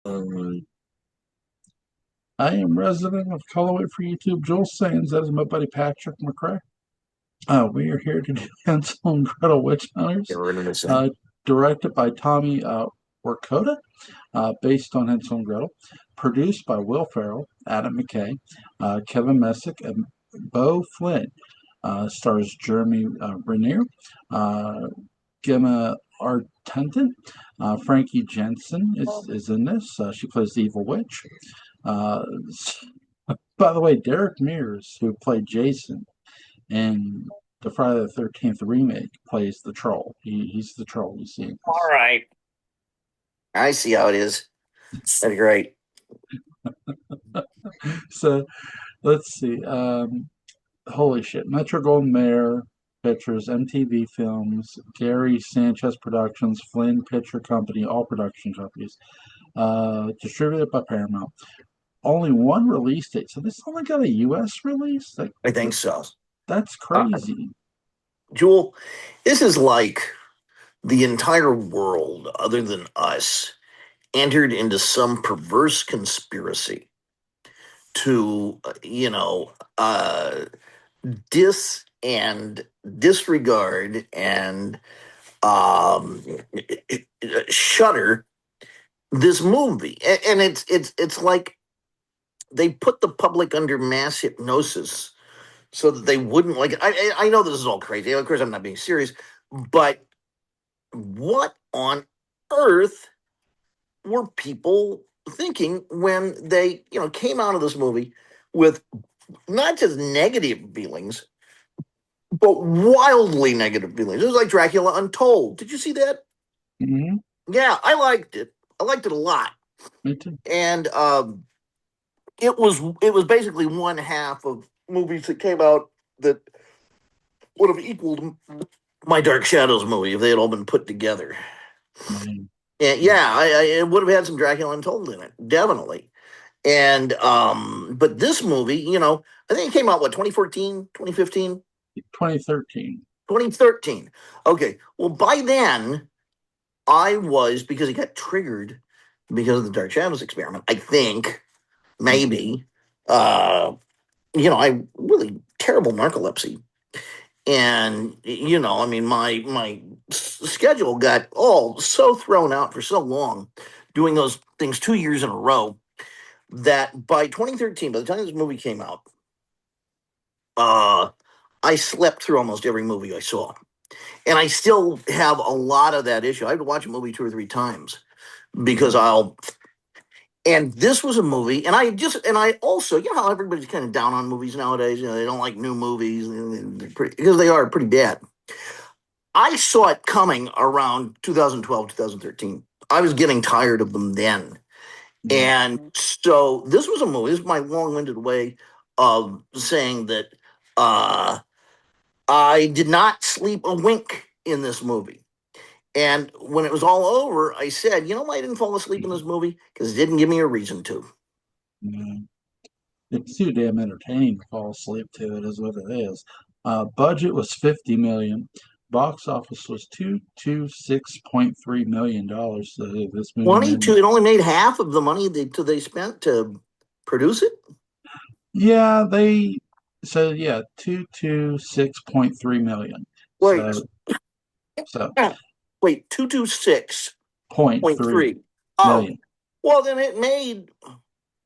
Uh, I am resident of Callaway for YouTube. Joel Sands, that is my buddy Patrick McCray. We are here to do Hansel and Gretel Witch Yeah, Hunters, we're gonna say. uh, directed by Tommy Workota, based on Hansel and Gretel, produced by Will Ferrell, Adam McKay, Kevin Messick, and Beau Flynn. Stars Jeremy Renner, uh, Gemma Arterton, Frankie Jensen is in this. She plays the evil witch. Uh, by the way, Derek Mears, who played Jason in the Friday the 13th remake, plays the troll. He's the troll you see in All this. right. I see how it is. That's great. So let's see. Holy shit. Metro Goldwyn Mayer Pictures, MTV Films, Gary Sanchez Productions, Flynn Picture Company, all production companies. Distributed by Paramount. Only one release date. So this only got a US release? I think so. That's Uh, crazy. Jewel, this is like the entire world, other than us, entered into some perverse conspiracy to, dis and disregard and um, shutter this movie. And it's like they put the public under mass hypnosis so that they wouldn't like it. I know this is all crazy. Of course, I'm not being serious, but what on earth were people thinking when they, came out of this movie with not just negative feelings, but wildly negative feelings? It was like Dracula Untold. Did you see that? Hmm. Yeah, I liked it. I liked it a lot, Me too. and it was basically one half of movies that came out that would have equaled my Dark Shadows movie if they had all been put together. Man. And yeah, it would have had some Dracula Untold in it, definitely. And but this movie, I think it came out what 2014, 2015, 2013. 2013. Okay, well by then I was because it got triggered because of the Dark Shadows experiment. I think maybe uh, I really terrible narcolepsy. And I mean, my schedule got all so thrown out for so long, doing those things 2 years in a row, that by 2013, by the time this movie came out, uh, I slept through almost every movie I saw, and I still have a lot of that issue. I have to watch a movie two or three times because Mhm. I'll. And this was a movie, and I also, how everybody's kind of down on movies nowadays. They don't like new movies because they are pretty bad. I saw it coming around 2012, 2013. I was getting tired of them then. Yeah. And so this was a movie. This is my long winded way of saying that uh, I did not sleep a wink in this movie. And when it was all over, I said, why I didn't fall asleep in this movie? Because it didn't give me a reason to. Yeah. It's too damn entertaining to fall asleep to. It is what it is. Budget was 50 million. Box office was $226.3 million. So this movie made. 22, it only made half of the money they spent to produce it. Yeah, they. So yeah, 226.3 million. Wait, So wait, 226 point point three three. Oh, million. well, then it made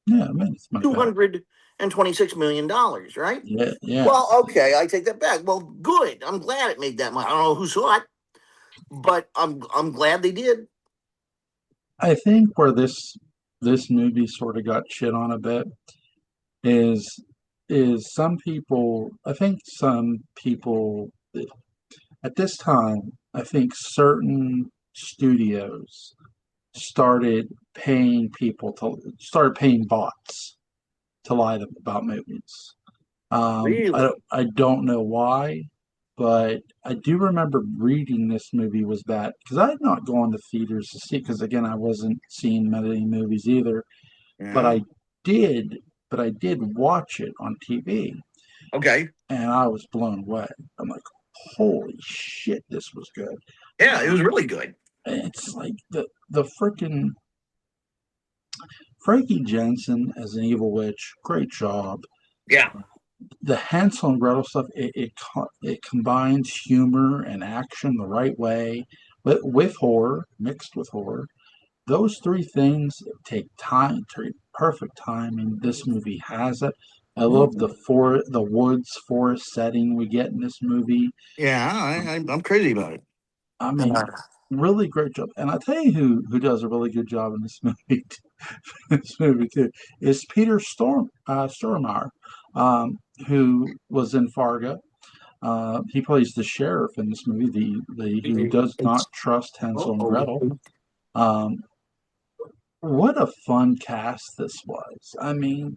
Yeah, I mean it's not bad. $226 million, right? Yeah, yeah. Well, okay, I take that back. Well, good. I'm glad it made that much. I don't know who saw it, but I'm glad they did. I think where this movie sort of got shit on a bit is some people. I think some people at this time. I think certain studios started paying bots to lie to them about movies. Really? I don't know why, but I do remember reading this movie was bad because I had not gone to theaters to see it because again I wasn't seeing many movies either. But Yeah. I did, but I did watch it on TV Okay. and I was blown away. I'm like, holy shit, this was good. Yeah, it was really good. It's like the freaking Frankie Jensen as an evil witch, great job. Yeah. The Hansel and Gretel stuff, it combines humor and action the right way, with horror, mixed with horror. Those three things take perfect time, and this movie has it. I love the woods forest setting we get in this movie. Yeah, I'm crazy about it. I Uh, mean, really great job. And I tell you who does a really good job in this movie, this movie too, is Peter Stormare, who was in Fargo. He plays the sheriff in this movie, the who does not trust Hansel and oh, Gretel. Um, what a fun cast this was. I mean,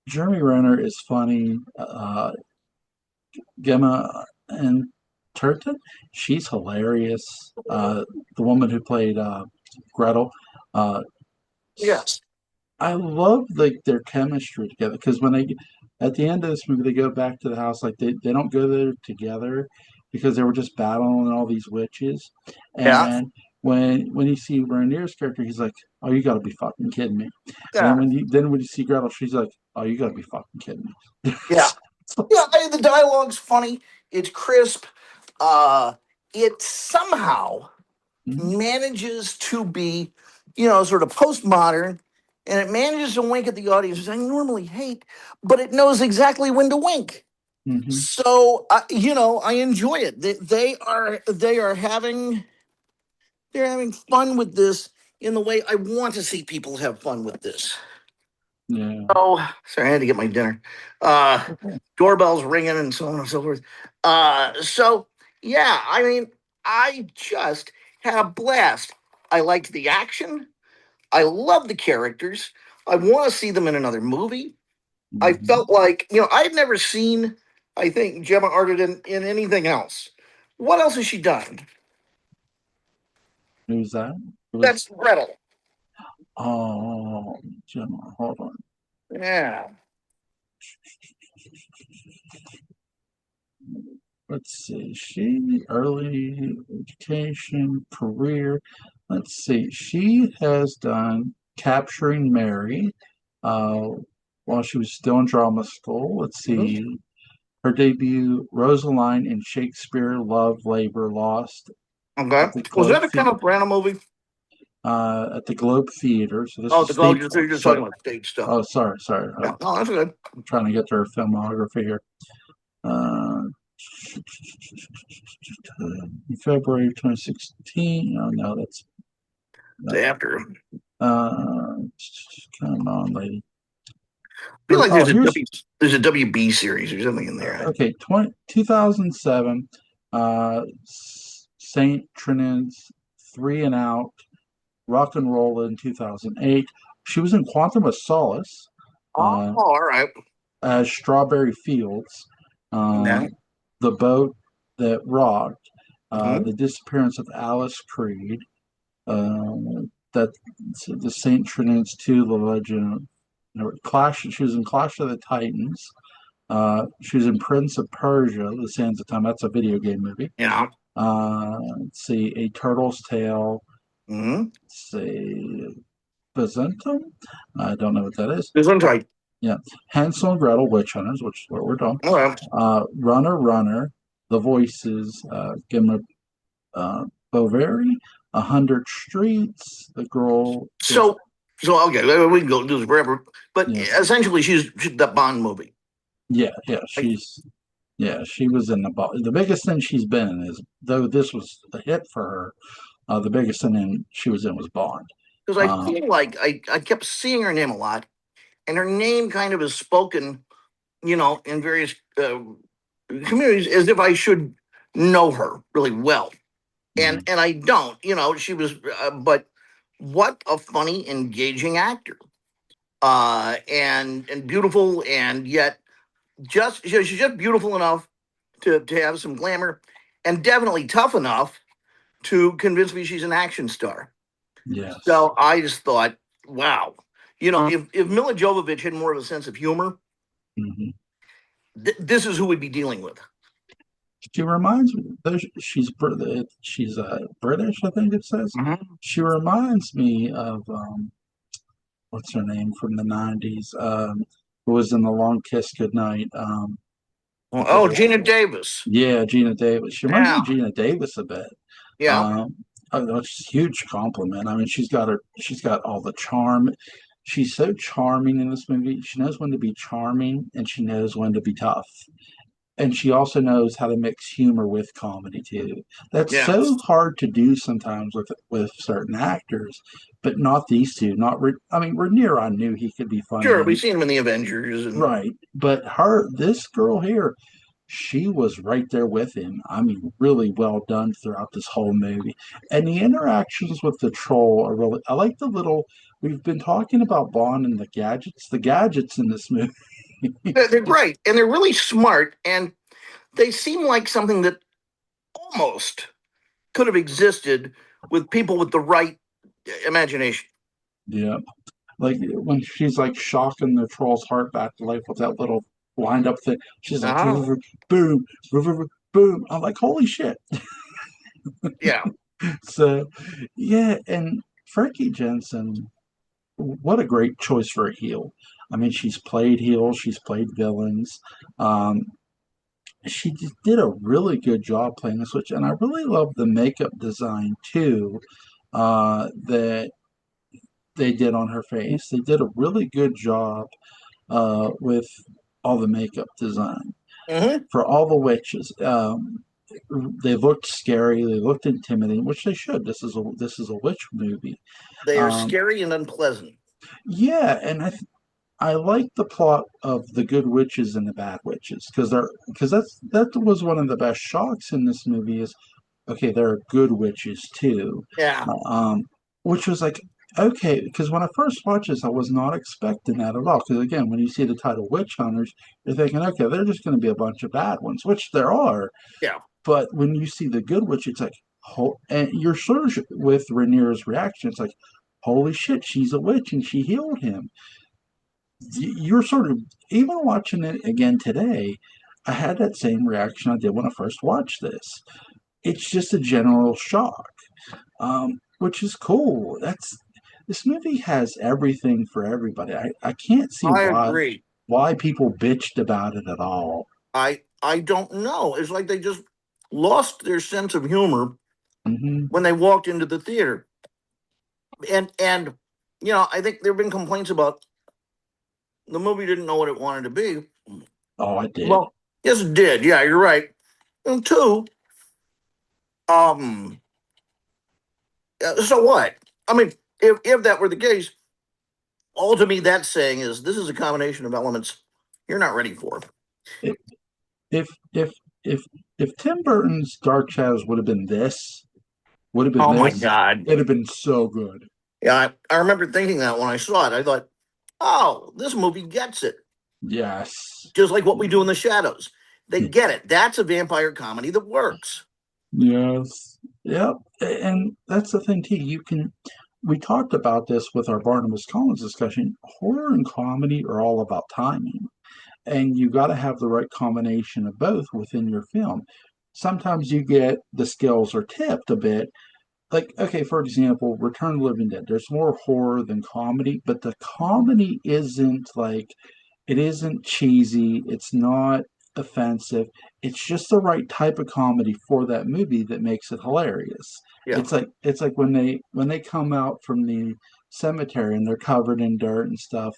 Jeremy Renner is funny. Gemma and Turton, she's hilarious. The woman who played Gretel. Uh, yes. I love like their chemistry together because when they at the end of this movie they go back to the house like they don't go there together because they were just battling all these witches. Yeah. And when you see Rainier's character, he's like, "Oh, you got to be fucking kidding me!" And Yeah. then when you see Gretel, she's like, "Oh, you got to be fucking kidding me!" Yeah. Yeah. The dialogue's funny. It's crisp. Uh, it somehow Mhm, manages to be, sort of postmodern, and it manages to wink at the audience, which I normally hate, but it knows exactly when to wink. mhm. So, I enjoy it. They're having fun with this in the way I want to see people have fun with this. Yeah. Oh, sorry, I had to get my dinner. Uh, Okay. Doorbells ringing and so on and so forth. So yeah, I mean, I just had a blast. I liked the action. I love the characters. I want to see them in another movie. I Mhm. felt like, I'd never seen, I think, Gemma Arterton in anything else. What else has she done? Who's that? It was That's Gretel. oh Gemma. Hold on. Yeah. Let's see. She early education career. Let's see. She has done Capturing Mary, uh, while she was still in drama school. Let's Mhm. see. Her debut, Rosaline in Shakespeare, Love, Labor, Lost Okay. at the Was Globe that a kind of random movie? at the Globe Theater. So this Oh, is the Globe. state. You're just So, talking about stage stuff. oh, sorry. Yeah. No, that's good. I'm trying to get to her filmography here. Uh, February 2016. Oh no, that's It's no. after. Uh, come on, lady. I feel like Oh, here's there's a WB series or something in there. okay. 2007. Saint Trinian's Three and Out. Rock and Roll in 2008. She was in Quantum of Solace Oh, uh, all right. as Strawberry Fields. Yeah. The Boat That Rocked. Hmm. The Disappearance of Alice Creed. That the Saint Trinian's 2, The Legend. Clash. She was in Clash of the Titans. She was in Prince of Persia, The Sands of Time. That's a video game movie. Yeah. Let's see, A Turtle's Tale. Hmm. Let's see, Byzantium. I don't know what that is. This one tight. Yeah, Hansel and Gretel, Witch Hunters, which is what we're doing. All right. Runner, Runner, The Voices, Gemma Bovary, 100 Streets, The Girl. Just So okay, we can go do this forever, but yeah, essentially, she's that Bond movie. yeah. Like, She was in the biggest thing she's been in is though this was a hit for her. The biggest thing she was in was Bond. because I Uh, feel like I kept seeing her name a lot, and her name kind of is spoken, in various communities as if I should know her really well, yeah, and I don't. She was, but what a funny, engaging actor, and beautiful, and yet she's just beautiful enough to have some glamour, and definitely tough enough to convince me she's an action star. yes. So I just thought, wow, if Mila Jovovich had more of a sense of humor, Mhm. this is who we'd be dealing with. She reminds me. She's British, I think it says. Mhm. She reminds me of. what's her name from the '90s? Who was in The Long Kiss Goodnight? Oh, Gina Davis. Yeah, Gina Davis. She reminds me Yeah, of Gina Davis a bit. yeah, Um, it's a huge compliment. I mean, she's got all the charm. She's so charming in this movie. She knows when to be charming and she knows when to be tough. And she also knows how to mix humor with comedy too. That's yeah. so hard to do sometimes with certain actors, but not these two. I mean, Rhaenyra, I knew he could be funny, Sure, we've and seen him in the Avengers, and right, but this girl here, she was right there with him. I mean, really well done throughout this whole movie. And the interactions with the troll are really, I like the little, we've been talking about Bond and the gadgets in this movie. they're great, and they're really smart, and they seem like something that almost could have existed with people with the right imagination. Yeah. Like when she's like shocking the troll's heart back to life with that little wind up thing. She's like, Uh-huh. boom, boom. I'm like, holy shit. Yeah. So, yeah. And Frankie Jensen, what a great choice for a heel. I mean, she's played heels, she's played villains. Um, she just did a really good job playing the switch, and I really love the makeup design too. That they did on her face. They did a really good job with all the makeup design Hmm. for all the witches. They looked scary. They looked intimidating, which they should. This is a witch movie. They are Um, scary and unpleasant. yeah, and I like the plot of the good witches and the bad witches because that was one of the best shocks in this movie is okay, there are good witches too, Yeah. um, which was like okay because when I first watched this, I was not expecting that at all. Because again, when you see the title Witch Hunters, you're thinking okay, they're just going to be a bunch of bad ones, which there are. Yeah. But when you see the good witch, it's like and you're sort of with Rhaenyra's reaction. It's like holy shit, she's a witch and she healed him. You're sort of even watching it again today. I had that same reaction I did when I first watched this. It's just a general shock, which is cool. That's this movie has everything for everybody. I can't see I agree. why people bitched about it at all. I don't know. It's like they just lost their sense of humor Hmm. when they walked into the theater. And I think there have been complaints about the movie didn't know what it wanted to be. Oh, I did. Well, yes, it did. Yeah, you're right. And two, um, so what? I mean, if that were the case, all to me that's saying is this is a combination of elements you're not ready for. If if if if, if Tim Burton's Dark Shadows would have been Oh my this, God. it'd have been so good. Yeah, I remember thinking that when I saw it. I thought, oh, this movie gets it. Yes. Just like what we do in the shadows. They get it. That's a vampire comedy that works. Yes. Yep. And that's the thing too. We talked about this with our Barnabas Collins discussion. Horror and comedy are all about timing. And you got to have the right combination of both within your film. Sometimes you get the scales are tipped a bit. Like, okay, for example, Return of the Living Dead. There's more horror than comedy, but the comedy isn't like it isn't cheesy. It's not offensive. It's just the right type of comedy for that movie that makes it hilarious. Yeah. It's like when they come out from the cemetery and they're covered in dirt and stuff,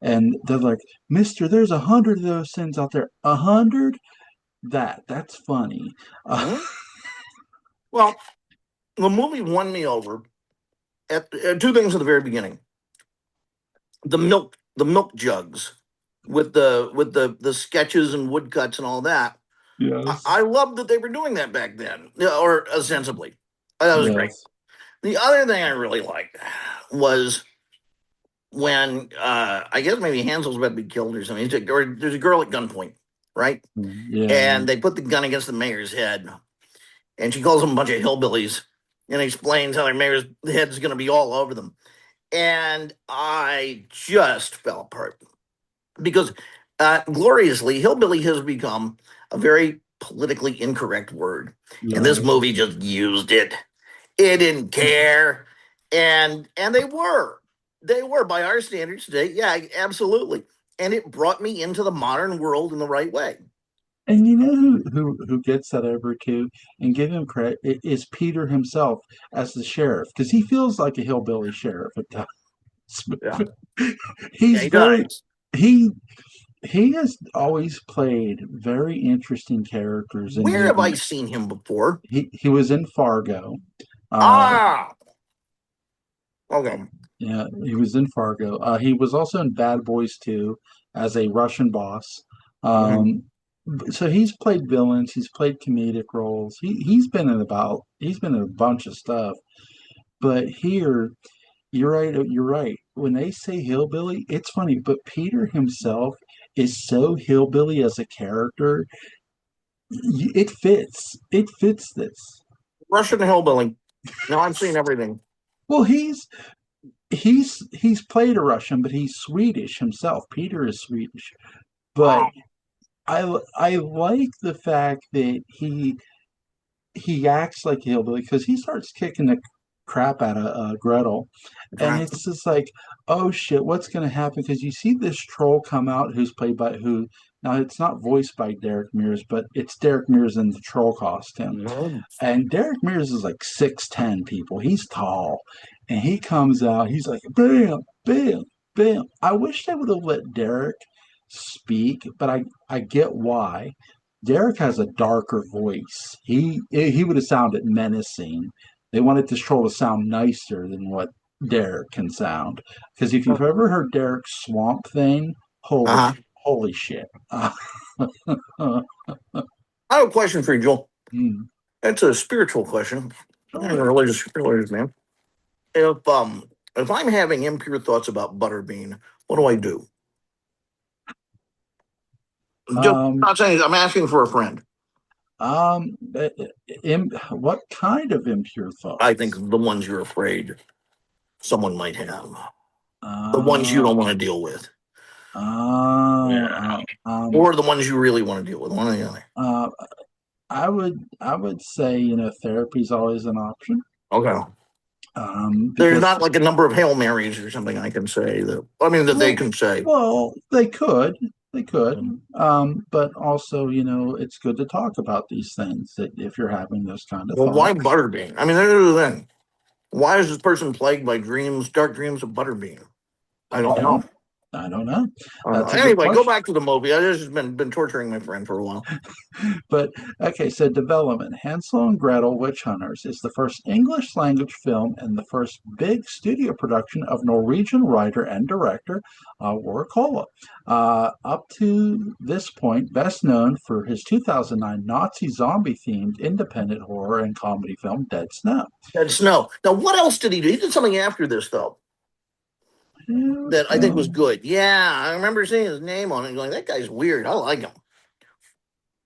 and they're like, "Mister, there's 100 of those sins out there. 100? That's funny." Mhm. Well, the movie won me over at two things at the very beginning. The milk jugs with the sketches and woodcuts and all that. I Yes. loved that they were doing that back then, yeah, or ostensibly. That was great. Yes. The other thing I really liked was when I guess maybe Hansel's about to be killed or something. Or there's a girl at gunpoint, right? Yeah. And they put the gun against the mayor's head, and she calls them a bunch of hillbillies, and explains how their mayor's head's going to be all over them. And I just fell apart because gloriously, hillbilly has become a very politically incorrect word, and this Yes. movie just used it. It didn't care, and they were. They were by our standards today. Yeah, absolutely. And it brought me into the modern world in the right way. And you know who gets that over too, and give him credit is Peter himself as the sheriff because he feels like a hillbilly sheriff at Yeah. times. Yeah, He's he very does. he he has always played very interesting characters in Where have I movies. seen him before? He was in Fargo. Uh, Ah, okay. yeah, he was in Fargo. He was also in Bad Boys 2 as a Russian boss. Mhm. Um, so he's played villains. He's played comedic roles. He's been in a bunch of stuff. But here, you're right. You're right. When they say hillbilly, it's funny. But Peter himself is so hillbilly as a character. It fits. It fits this. Russian hillbilly. Now I'm seeing everything. Well, he's played a Russian, but he's Swedish himself. Peter is Swedish, but Wow. I like the fact that he acts like a hillbilly because he starts kicking the crap out of Gretel, and Okay. it's just like, oh shit, what's going to happen? Because you see this troll come out who's played by who now it's not voiced by Derek Mears, but it's Derek Mears in the troll costume. Mhm. And Derek Mears is like 6'10" people. He's tall. And he comes out, he's like, bam, bam, bam. I wish they would have let Derek speak, but I get why. Derek has a darker voice. He would have sounded menacing. They wanted this troll to sound nicer than what Derek can sound. Because if you've ever heard Derek's swamp thing, Uh-huh. holy shit. I have a question for you, Joel. Mm, It's a spiritual question. I'm a sure. religious man. If I'm having impure thoughts about butterbean, what do I do? Just Um, not saying I'm asking for a friend. Um, what kind of impure I think thoughts? the ones you're afraid someone might have. The ones you Uh, don't want to deal with. uh, Yeah. uh, um, Or the ones you really want to deal with. One or the other. uh, I would say, therapy is always an option. Okay. There's Because, not like a number of Hail Marys or something I can say that I mean that they well, can say. they could. But also, it's good to talk about these things that if you're having those kind of Well, why thoughts. butterbean? I mean, there's the thing. Why is this person plagued by dreams, dark dreams of butterbean? I I don't know. don't, I don't know. I don't know. That's a good Anyway, go question. back to the movie. I just been torturing my friend for a while. But okay, so development Hansel and Gretel Witch Hunters is the first English language film and the first big studio production of Norwegian writer and director Warhol. Up to this point, best known for his 2009 Nazi zombie themed independent horror and comedy film Dead Snow. Dead Snow. Now, what else did he do? He did something after this though that I think was Um, good. Yeah, I remember seeing his name on it and going, "That guy's weird. I like him."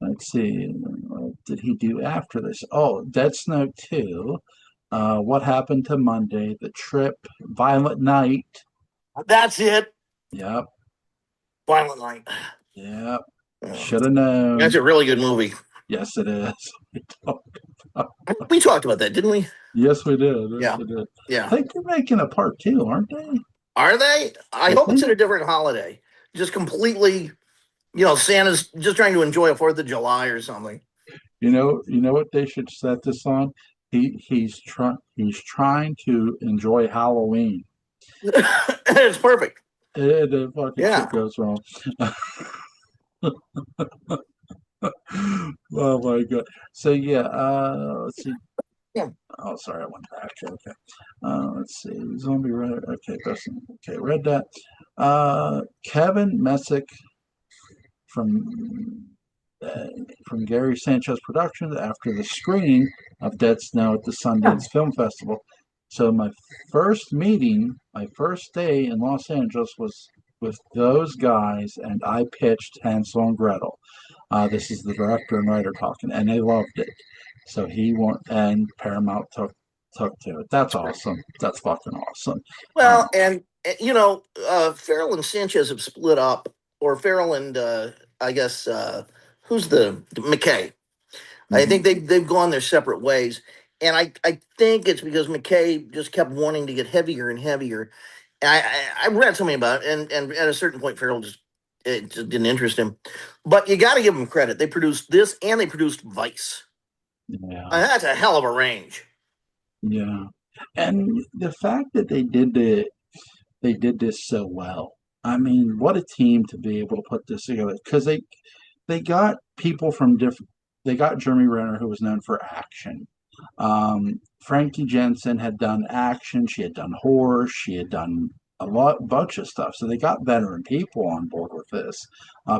let's see. What did he do after this? Oh, Dead Snow 2. What happened to Monday? The Trip, Violent Night. That's it. Yep. Violent Night. Yep. Yeah. Should have known. That's a really good movie. Yes, it is. We talked about that, didn't we? Yes, we did. Yes, Yeah. we did. I Yeah. think they're making a part two, aren't they? Are they? I I hope it's think. at a different holiday. Just completely, Santa's just trying to enjoy a 4th of July or something. You know what they should set this on? He's trying to enjoy Halloween. It's perfect. The fucking shit Yeah. goes wrong. Oh my god. So yeah, let's see. Yeah. Oh, sorry, I went back. Okay. Let's see. Zombie Red. Okay, okay, read that. Kevin Messick from uh, from Gary Sanchez Productions after the screening of Dead Snow at the Sundance Film Festival. So my first day in Los Angeles was with those guys, and I pitched Hansel and Gretel. This is the director and writer talking, and they loved it. So and Paramount took to it. That's awesome. That's fucking awesome. Well, and Farrell and Sanchez have split up, or Farrell and I guess who's the McKay? I think Mhm. they've gone their separate ways, and I think it's because McKay just kept wanting to get heavier and heavier, I read something about it, and at a certain point, Farrell just it just didn't interest him. But you got to give them credit. They produced this, and they produced Vice. Yeah, And that's a hell of a range. yeah. And the fact that they did this so well. I mean, what a team to be able to put this together because they got people from different. They got Jeremy Renner, who was known for action. Frankie Jensen had done action. She had done horror. She had done bunch of stuff. So they got veteran people on board with this.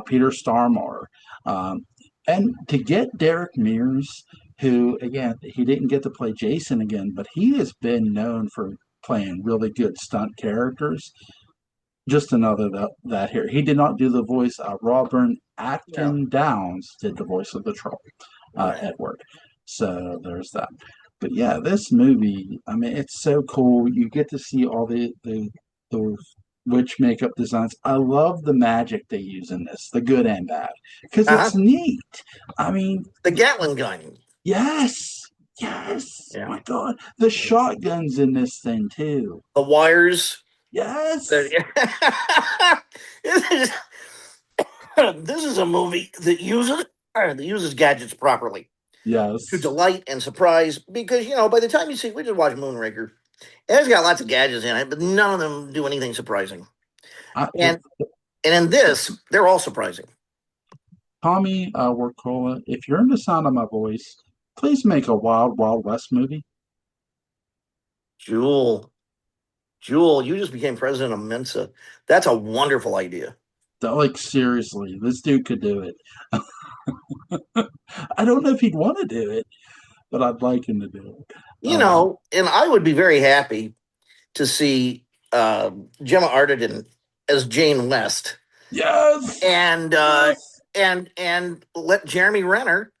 Peter Starmar, um, and to get Derek Mears, who again he didn't get to play Jason again, but he has been known for playing really good stunt characters. Just another that here. He did not do the voice. Robert Yeah. Atkin Downs did the voice of the troll, Right. Edward. So there's that. But yeah, this movie, I mean, it's so cool. You get to see all the witch makeup designs. I love the magic they use in this, the good and bad, because Uh huh. it's neat. I mean, The Gatling gun. yes, yes. Yeah. My God, the shotguns in this thing too. The wires. Yes, This is this is a movie that uses gadgets properly to yes. delight and surprise. Because by the time you see, we just watched Moonraker, and it's got lots of gadgets in it, but none of them do anything surprising. The And in this, they're all surprising. Tommy Workola, if you're in the sound of my voice, please make a Wild Wild West movie. Jewel, Jewel, you just became president of Mensa. That's a wonderful idea. Like seriously, this dude could do it. I don't know if he'd want to do it, but I'd like him to do it. And I would be very happy to see Gemma Arterton as Jane West, Yes, and yes, let Jeremy Renner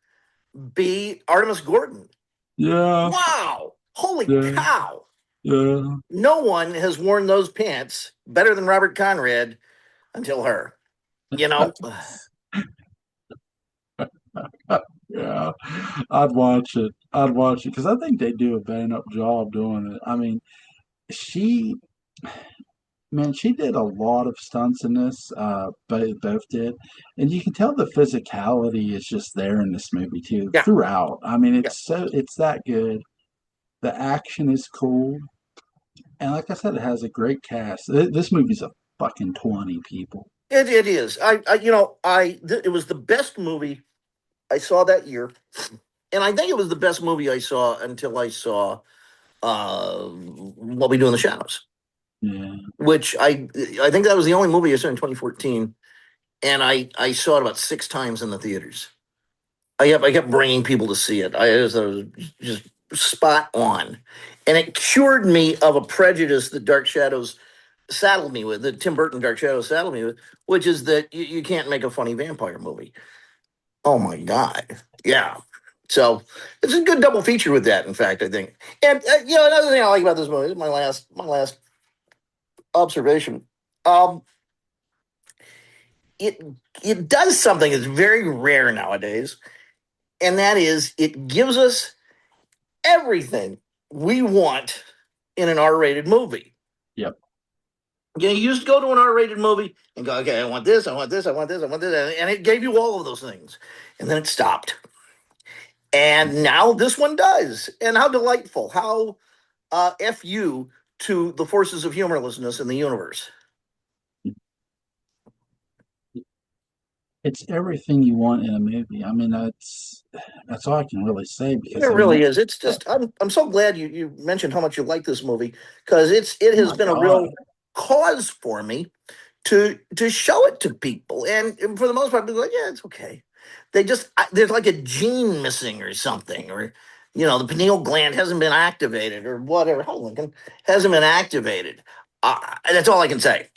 be Artemis Gordon. yeah, Wow! Holy yeah, cow! yeah, No one has worn those pants better than Robert Conrad until her. You know, yeah. I'd watch it. I'd watch it because I think they do a bang up job doing it. I mean, she man, she did a lot of stunts in this. Both did, and you can tell the physicality is just there in this movie too yeah, throughout. I mean, yeah. it's that good. The action is cool, and like I said, it has a great cast. This movie's a fucking 20 people. It is. It was the best movie I saw that year, and I think it was the best movie I saw until I saw What We Do in the Shadows, Yeah, which I think that was the only movie I saw in 2014, and I saw it about six times in the theaters. I kept bringing people to see it. It was just spot on, and it cured me of a prejudice that Dark Shadows saddled me with, that Tim Burton Dark Shadows saddled me with, which is that you can't make a funny vampire movie. Oh my god, yeah. So it's a good double feature with that. In fact, I think, and another thing I like about this movie is my last observation. Um, it it does something that's very rare nowadays, and that is it gives us everything we want in an R-rated movie. yep. You used to go to an R-rated movie and go, okay, I want this, I want this, I want this, I want this, and it gave you all of those things, and then it stopped. And now this one does. And how delightful! How f you to the forces of humorlessness in the universe. It's everything you want in a movie. I mean, that's all I can really say It because I mean, really is. It's that, just I'm so glad you mentioned how much you like this movie, because it oh has my been a God, real cause for me to show it to people, and for the most part, people are like, yeah, it's okay. There's like a gene missing or something, or the pineal gland hasn't been activated or whatever. Hold on, Lincoln, hasn't been activated. That's all I can say.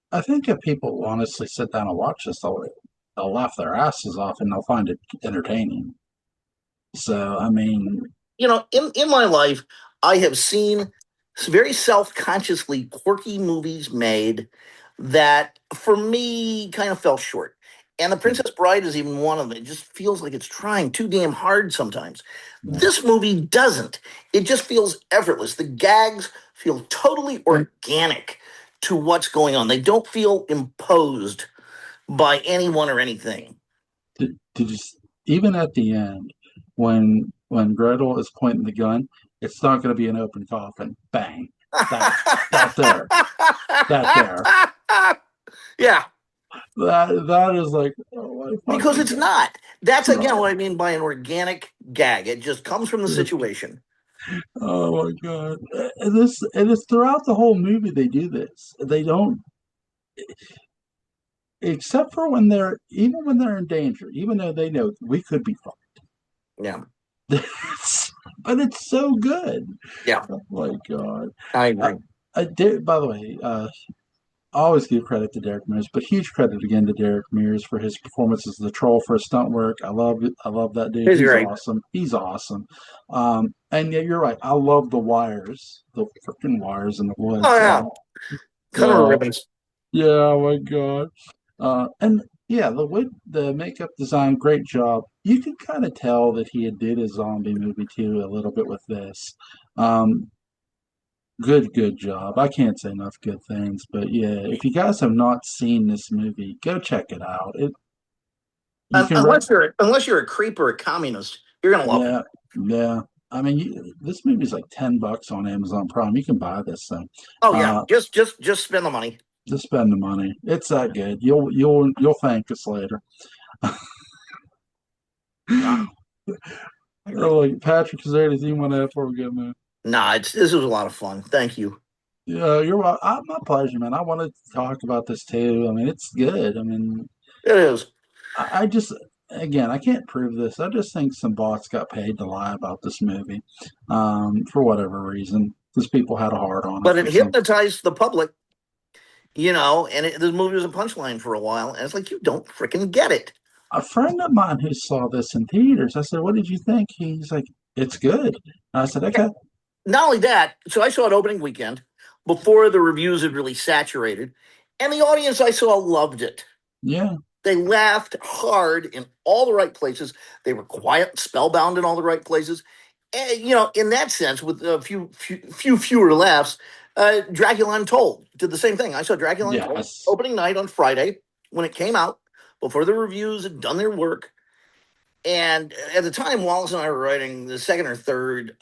I think if people honestly sit down and watch this, they'll laugh their asses off and they'll find it entertaining. So I mean, In my life, I have seen very self-consciously quirky movies made that, for me, kind of fell short. And The Princess Bride is even one of them. It just feels like it's trying too damn hard sometimes. Yeah. This movie doesn't. It just feels effortless. The gags feel totally organic to what's going on. They don't feel imposed by anyone or anything. Did you even at the end when Gretel is pointing the gun, it's not going to be an open coffin. Bang. That that there. That there. Yeah, That is like, oh my because fucking it's not. That's again god. what I mean by an organic gag. It just comes from the situation. Oh my god. And it's throughout the whole movie they do this. They don't, except for when they're, even when they're in danger, even though they know we could be Yeah, fucked. But it's so good. yeah, Oh my god. I I, agree. I did, by the way, I always give credit to Derek Mears, but huge credit again to Derek Mears for his performance as the troll for his stunt work. I love it. I love that dude. He's He's great. awesome. He's awesome. And yeah, you're right. I love the wires, the freaking wires in the Oh woods. yeah, cut him Uh, ribbons. yeah, oh my god. And yeah, the makeup design, great job. You can kind of tell that he had did a zombie movie too a little bit with this. Um, good job. I can't say enough good things, but yeah, if you guys have not seen this movie, go check it out. It you can rent. Unless you're a creep or a communist, you're gonna love it. Yeah, yeah. I mean, this movie's like $10 on Amazon Prime. You can buy this thing. Oh yeah, Uh, just spend the money. just spend the money. It's that good. You'll thank us later. Uh, I agree. Like Patrick, is there anything you want to add before we get moving? Nah, this was a lot of fun. Thank you. Yeah, you're right. My pleasure, man. I wanted to talk about this too. I mean, it's good. I mean, It is, I just, again, I can't prove this. I just think some bots got paid to lie about this movie, for whatever reason. Because people had a hard on it but for it some. hypnotized the public, and this movie was a punchline for a while, and it's like you don't freaking get it. A friend of mine who saw this in theaters, I said, "What did you think?" He's like, "It's good." And I said, "Okay, Not only that, so I saw it opening weekend before the reviews had really saturated, and the audience I saw loved it. yeah, They laughed hard in all the right places. They were quiet, spellbound in all the right places. And, in that sense, with a few fewer laughs, Dracula Untold did the same thing. I saw Dracula Untold yes, opening night on Friday when it came out, before the reviews had done their work. And at the time, Wallace and I were writing the second or third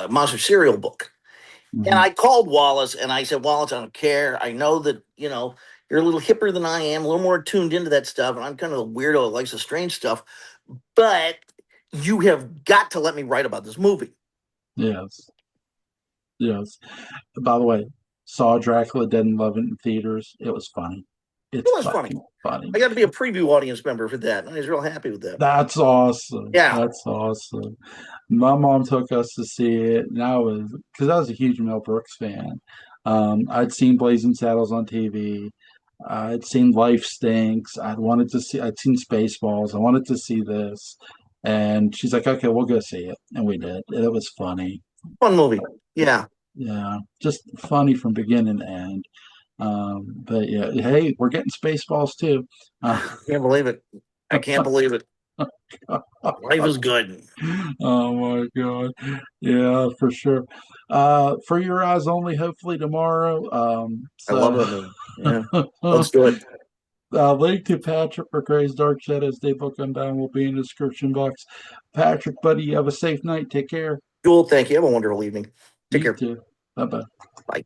Monster Serial book. And hmm I called Wallace and I said, Wallace, I don't care. I know that, you're a little hipper than I am, a little more tuned into that stuff. And I'm kind of a weirdo that likes the strange stuff. But you have got to let me write about this movie. yes, yes." By the way, saw Dracula Dead and Love It in theaters. It was funny. It It's was funny. fucking funny. I got to be a preview audience member for that. And I was real happy with that. That's awesome. Yeah. That's awesome. My mom took us to see it, and I was, because I was a huge Mel Brooks fan. I'd seen Blazing Saddles on TV. I'd seen Life Stinks. I'd seen Spaceballs. I wanted to see this. And she's like, "Okay, we'll go see it." And we did. It was funny. Fun movie. Yeah. Yeah, just funny from beginning to end. But yeah, hey, we're getting Spaceballs too. Can't believe it. I can't believe it. Life is good. Oh my God. Yeah, for sure. For your eyes only, hopefully tomorrow. I love So that movie. Yeah. Let's do it. link to Patrick McCray's Dark Shadows Daybook Unbound will be in the description box. Patrick, buddy, you have a safe night. Take care. Jewel, thank you. Have a wonderful evening. Take You care. too. Bye bye. Bye.